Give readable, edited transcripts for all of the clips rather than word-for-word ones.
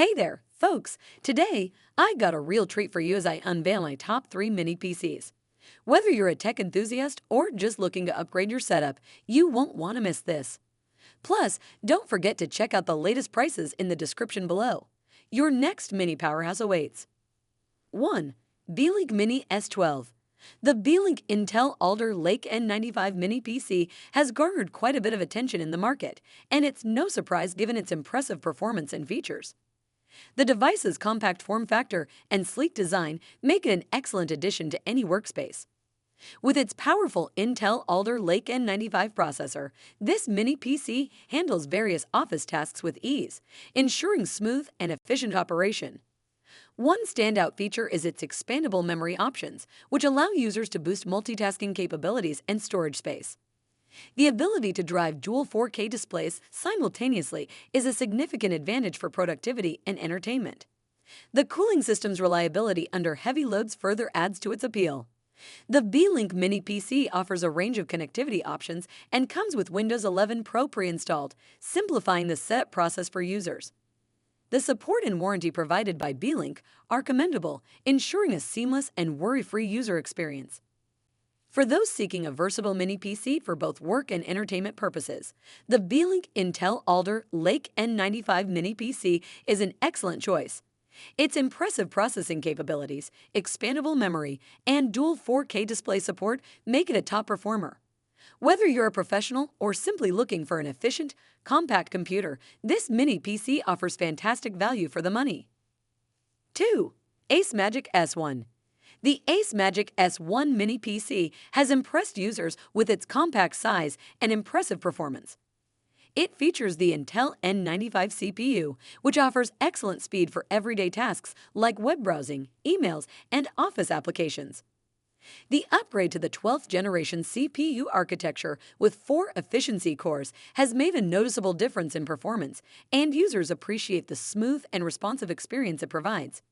Hey there, folks! Today, I got a real treat for you as I unveil my top 3 mini PCs. Whether you're a tech enthusiast or just looking to upgrade your setup, you won't want to miss this. Plus, don't forget to check out the latest prices in the description below. Your next mini powerhouse awaits. 1. Beelink Mini S12. The Beelink Intel Alder Lake N95 Mini PC has garnered quite a bit of attention in the market, and it's no surprise given its impressive performance and features. The device's compact form factor and sleek design make it an excellent addition to any workspace. With its powerful Intel Alder Lake N95 processor, this mini PC handles various office tasks with ease, ensuring smooth and efficient operation. One standout feature is its expandable memory options, which allow users to boost multitasking capabilities and storage space. The ability to drive dual 4K displays simultaneously is a significant advantage for productivity and entertainment. The cooling system's reliability under heavy loads further adds to its appeal. The Beelink Mini PC offers a range of connectivity options and comes with Windows 11 Pro pre-installed, simplifying the setup process for users. The support and warranty provided by Beelink are commendable, ensuring a seamless and worry-free user experience. For those seeking a versatile mini PC for both work and entertainment purposes, the Beelink Intel Alder Lake N95 Mini PC is an excellent choice. Its impressive processing capabilities, expandable memory, and dual 4K display support make it a top performer. Whether you're a professional or simply looking for an efficient, compact computer, this mini PC offers fantastic value for the money. 2. Acemagic S1. The Acemagic S1 Mini PC has impressed users with its compact size and impressive performance. It features the Intel N95 CPU, which offers excellent speed for everyday tasks like web browsing, emails, and office applications. The upgrade to the 12th generation CPU architecture with 4 efficiency cores has made a noticeable difference in performance, and users appreciate the smooth and responsive experience it provides.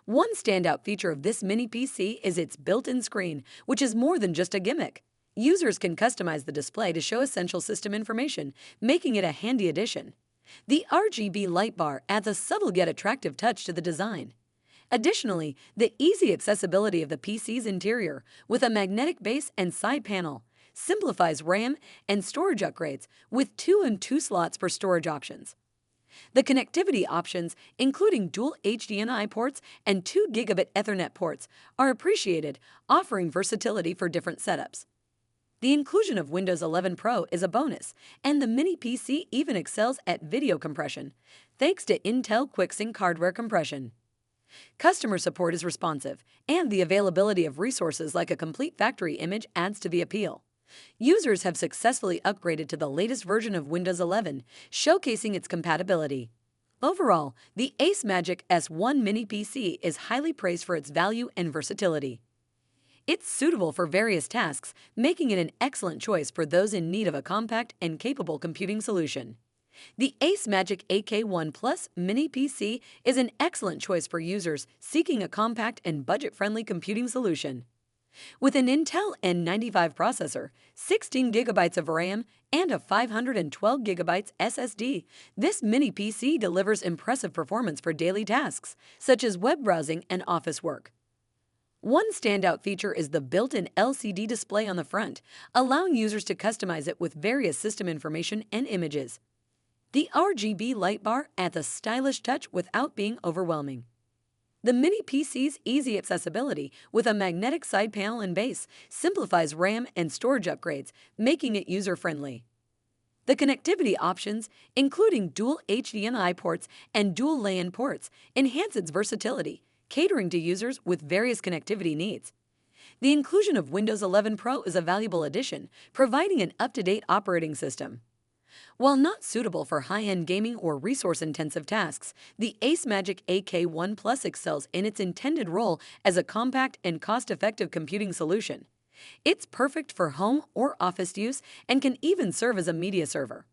One standout feature of this mini PC is its built-in screen, which is more than just a gimmick. Users can customize the display to show essential system information, making it a handy addition. The RGB light bar adds a subtle yet attractive touch to the design. Additionally, the easy accessibility of the PC's interior, with a magnetic base and side panel, simplifies RAM and storage upgrades with 2 and 2 slots for storage options. The connectivity options, including dual HDMI ports and 2 gigabit Ethernet ports, are appreciated, offering versatility for different setups. The inclusion of Windows 11 Pro is a bonus, and the mini PC even excels at video compression, thanks to Intel QuickSync hardware compression. Customer support is responsive, and the availability of resources like a complete factory image adds to the appeal. Users have successfully upgraded to the latest version of Windows 11, showcasing its compatibility. Overall, the Acemagic S1 Mini PC is highly praised for its value and versatility. It's suitable for various tasks, making it an excellent choice for those in need of a compact and capable computing solution. The Acemagic K1 Plus Mini PC is an excellent choice for users seeking a compact and budget-friendly computing solution. With an Intel N95 processor, 16 GB of RAM, and a 512 GB SSD, this mini PC delivers impressive performance for daily tasks, such as web browsing and office work. One standout feature is the built-in LCD display on the front, allowing users to customize it with various system information and images. The RGB light bar adds a stylish touch without being overwhelming. The mini PC's easy accessibility with a magnetic side panel and base simplifies RAM and storage upgrades, making it user-friendly. The connectivity options, including dual HDMI ports and dual LAN ports, enhance its versatility, catering to users with various connectivity needs. The inclusion of Windows 11 Pro is a valuable addition, providing an up-to-date operating system. While not suitable for high-end gaming or resource-intensive tasks, the Acemagic K1 Plus excels in its intended role as a compact and cost-effective computing solution. It's perfect for home or office use and can even serve as a media server.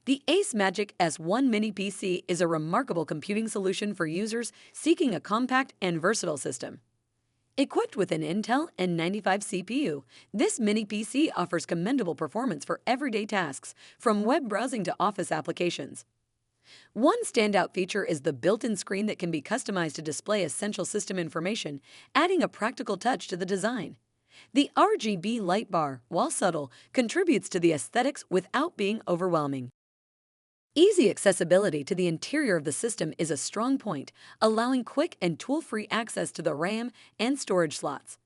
The Acemagic S1 Mini PC is a remarkable computing solution for users seeking a compact and versatile system. Equipped with an Intel N95 CPU, this mini PC offers commendable performance for everyday tasks, from web browsing to office applications. One standout feature is the built-in screen that can be customized to display essential system information, adding a practical touch to the design. The RGB light bar, while subtle, contributes to the aesthetics without being overwhelming. Easy accessibility to the interior of the system is a strong point, allowing quick and tool-free access to the RAM and storage slots.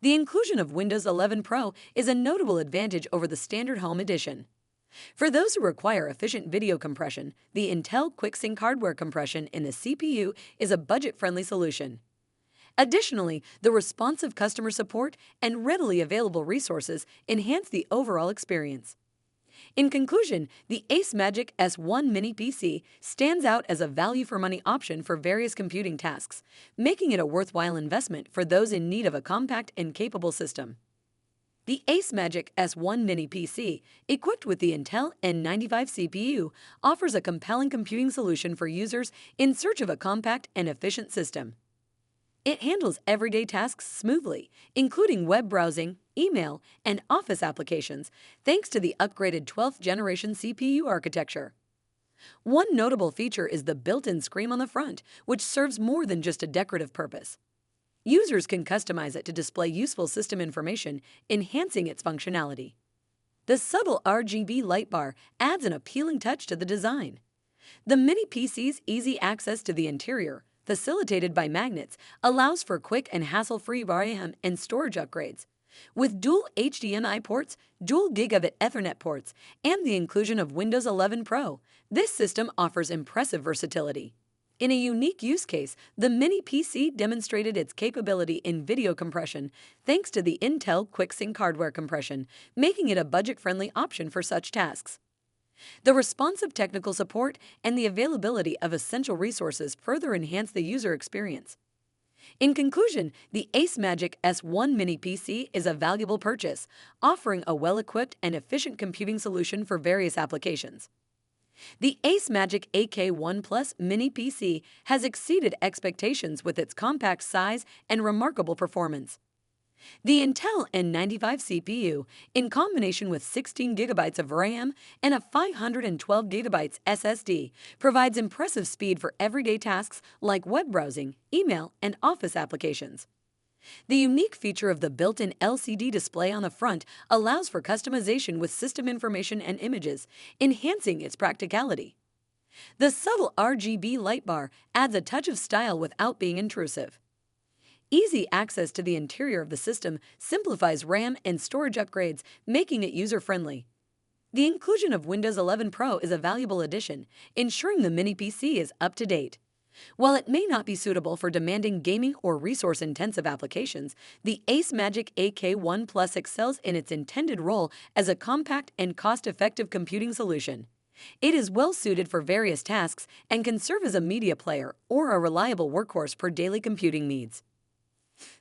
The inclusion of Windows 11 Pro is a notable advantage over the standard Home Edition. For those who require efficient video compression, the Intel QuickSync hardware compression in the CPU is a budget-friendly solution. Additionally, the responsive customer support and readily available resources enhance the overall experience. In conclusion, the Acemagic S1 Mini PC stands out as a value-for-money option for various computing tasks, making it a worthwhile investment for those in need of a compact and capable system. The Acemagic S1 Mini PC, equipped with the Intel N95 CPU, offers a compelling computing solution for users in search of a compact and efficient system. It handles everyday tasks smoothly, including web browsing, email, and office applications, thanks to the upgraded 12th generation CPU architecture. One notable feature is the built-in screen on the front, which serves more than just a decorative purpose. Users can customize it to display useful system information, enhancing its functionality. The subtle RGB light bar adds an appealing touch to the design. The Mini PC's easy access to the interior, facilitated by magnets, allows for quick and hassle-free RAM and storage upgrades. With dual HDMI ports, dual gigabit Ethernet ports, and the inclusion of Windows 11 Pro, this system offers impressive versatility. In a unique use case, the Mini PC demonstrated its capability in video compression thanks to the Intel QuickSync hardware compression, making it a budget-friendly option for such tasks. The responsive technical support and the availability of essential resources further enhance the user experience. In conclusion, the Acemagic S1 Mini PC is a valuable purchase, offering a well-equipped and efficient computing solution for various applications. The Acemagic K1 Plus Mini PC has exceeded expectations with its compact size and remarkable performance. The Intel N95 CPU, in combination with 16 GB of RAM and a 512 GB SSD, provides impressive speed for everyday tasks like web browsing, email, and office applications. The unique feature of the built-in LCD display on the front allows for customization with system information and images, enhancing its practicality. The subtle RGB light bar adds a touch of style without being intrusive. Easy access to the interior of the system simplifies RAM and storage upgrades, making it user-friendly. The inclusion of Windows 11 Pro is a valuable addition, ensuring the Mini PC is up to date. While it may not be suitable for demanding gaming or resource-intensive applications, the Acemagic K1 Plus excels in its intended role as a compact and cost-effective computing solution. It is well-suited for various tasks and can serve as a media player or a reliable workhorse for daily computing needs.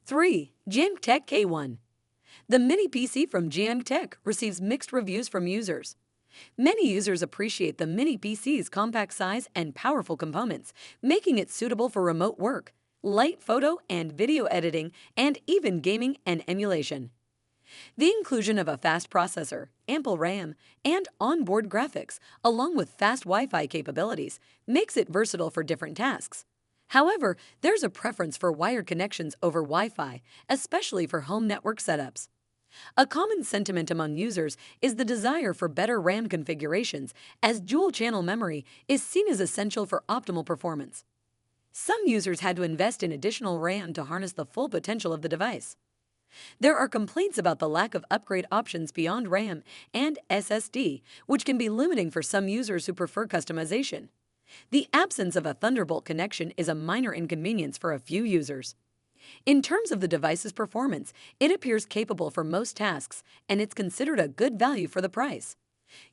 3. GMKtec K1. The Mini PC from GMKtec receives mixed reviews from users. Many users appreciate the Mini PC's compact size and powerful components, making it suitable for remote work, light photo and video editing, and even gaming and emulation. The inclusion of a fast processor, ample RAM, and onboard graphics, along with fast Wi-Fi capabilities, makes it versatile for different tasks. However, there's a preference for wired connections over Wi-Fi, especially for home network setups. A common sentiment among users is the desire for better RAM configurations, as dual-channel memory is seen as essential for optimal performance. Some users had to invest in additional RAM to harness the full potential of the device. There are complaints about the lack of upgrade options beyond RAM and SSD, which can be limiting for some users who prefer customization. The absence of a Thunderbolt connection is a minor inconvenience for a few users. In terms of the device's performance, it appears capable for most tasks, and it's considered a good value for the price.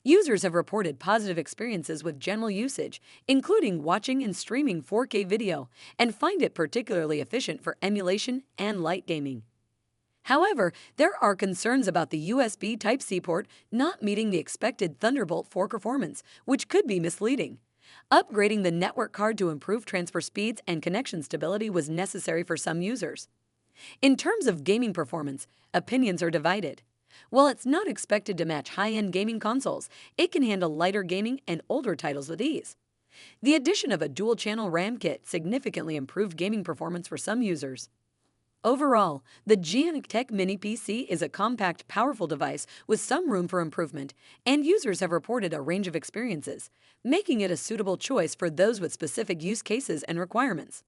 Users have reported positive experiences with general usage, including watching and streaming 4K video, and find it particularly efficient for emulation and light gaming. However, there are concerns about the USB Type-C port not meeting the expected Thunderbolt 4 performance, which could be misleading. Upgrading the network card to improve transfer speeds and connection stability was necessary for some users. In terms of gaming performance, opinions are divided. While it's not expected to match high-end gaming consoles, it can handle lighter gaming and older titles with ease. The addition of a dual-channel RAM kit significantly improved gaming performance for some users. Overall, the GMKtec Mini PC is a compact, powerful device with some room for improvement, and users have reported a range of experiences, making it a suitable choice for those with specific use cases and requirements.